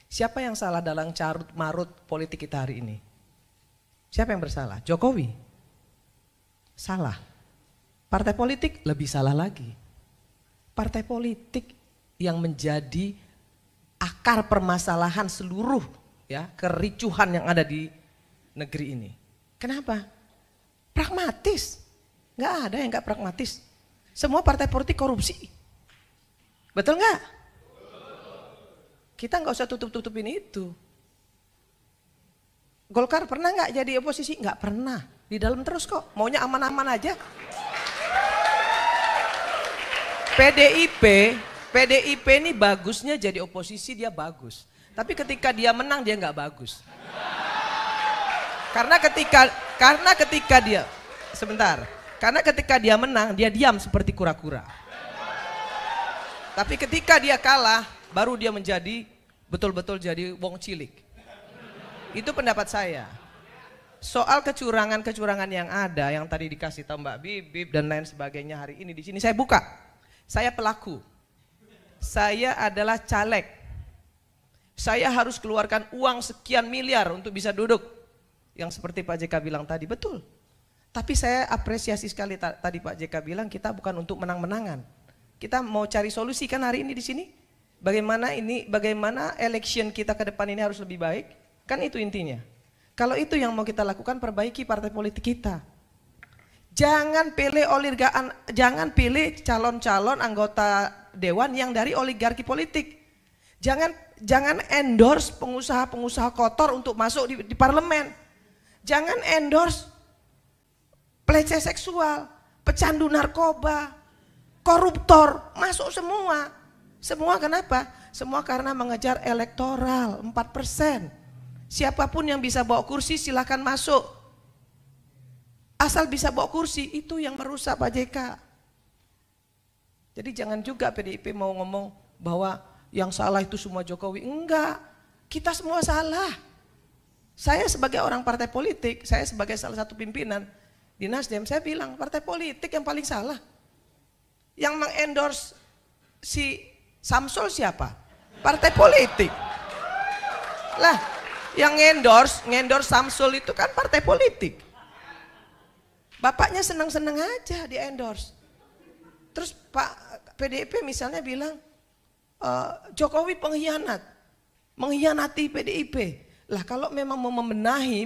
Siapa yang salah dalam carut marut politik kita hari ini? Siapa yang bersalah? Jokowi? Salah. Partai politik lebih salah lagi. Partai politik yang menjadi akar permasalahan seluruh ya kericuhan yang ada di negeri ini. Kenapa? Pragmatis. Nggak ada yang nggak pragmatis. Semua partai politik korupsi. Betul nggak? Kita nggak usah tutup-tutupin itu. Golkar pernah nggak jadi oposisi? Nggak pernah. Di dalam terus kok. Maunya aman-aman aja. PDIP ini bagusnya jadi oposisi dia bagus. Tapi ketika dia menang dia nggak bagus. Karena ketika dia sebentar. Karena ketika dia menang dia diam seperti kura-kura. Tapi ketika dia kalah baru dia menjadi betul-betul jadi wong cilik. Itu pendapat saya. Soal kecurangan-kecurangan yang ada yang tadi dikasih tahu Mbak Bibip dan lain sebagainya hari ini di sini saya buka. Saya pelaku. Saya adalah caleg. Saya harus keluarkan uang sekian miliar untuk bisa duduk. Yang seperti Pak JK bilang tadi, betul. Tapi saya apresiasi sekali tadi Pak JK bilang kita bukan untuk menang-menangan. Kita mau cari solusi kan hari ini di sini. Bagaimana election kita ke depan ini harus lebih baik. Kan itu intinya. Kalau itu yang mau kita lakukan, perbaiki partai politik kita. Jangan pilih calon-calon anggota dewan yang dari oligarki politik. Jangan endorse pengusaha-pengusaha kotor untuk masuk di parlemen. Jangan endorse pelecehan seksual, pecandu narkoba, koruptor, masuk semua. Semua kenapa? Semua karena mengejar elektoral 4%. Siapapun yang bisa bawa kursi silahkan masuk. Asal bisa bawa kursi, itu yang merusak Pak JK. Jadi jangan juga PDIP mau ngomong bahwa yang salah itu semua Jokowi. Enggak, kita semua salah. Saya sebagai orang partai politik, saya sebagai salah satu pimpinan di Nasdem, saya bilang partai politik yang paling salah. Yang mengendorse si Samsul siapa? Partai politik. Lah, yang ngendorse Samsul itu kan partai politik. Bapaknya senang-senang aja di endorse. Terus Pak PDIP misalnya bilang Jokowi pengkhianat, mengkhianati PDIP. Lah kalau memang mau membenahi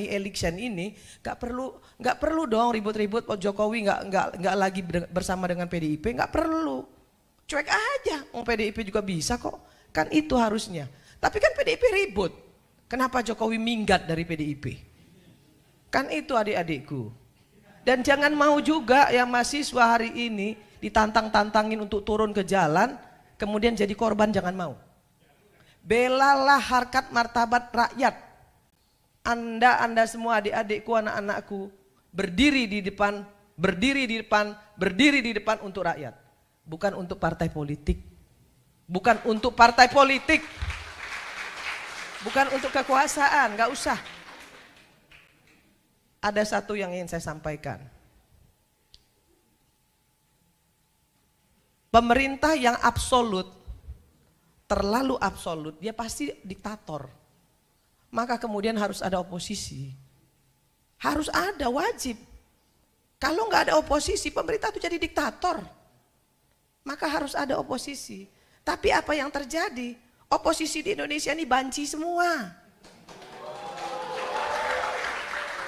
election ini, nggak perlu dong ribut-ribut. Jokowi nggak lagi bersama dengan PDIP, nggak perlu. Cuek aja, PDIP juga bisa kok. Kan itu harusnya. Tapi kan PDIP ribut. Kenapa Jokowi minggat dari PDIP? Kan itu adik-adikku. Dan jangan mau juga yang mahasiswa hari ini ditantang-tantangin untuk turun ke jalan, kemudian jadi korban, jangan mau. Belalah harkat martabat rakyat. Anda semua adik-adikku, anak-anakku, berdiri di depan untuk rakyat. Bukan untuk partai politik. Bukan untuk partai politik. Bukan untuk kekuasaan, gak usah. Ada satu yang ingin saya sampaikan. Pemerintah yang absolut, terlalu absolut, dia pasti diktator. Maka kemudian harus ada oposisi. Harus ada, wajib. Kalau nggak ada oposisi, pemerintah itu jadi diktator. Maka harus ada oposisi. Tapi apa yang terjadi? Oposisi di Indonesia ini banci semua.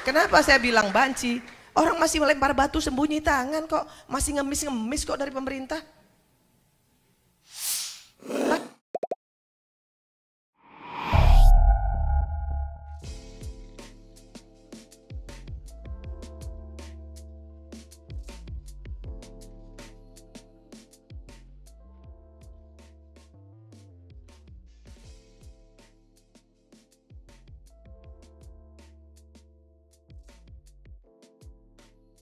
Kenapa saya bilang banci? Orang masih melempar batu sembunyi tangan kok. Masih ngemis-ngemis kok dari pemerintah.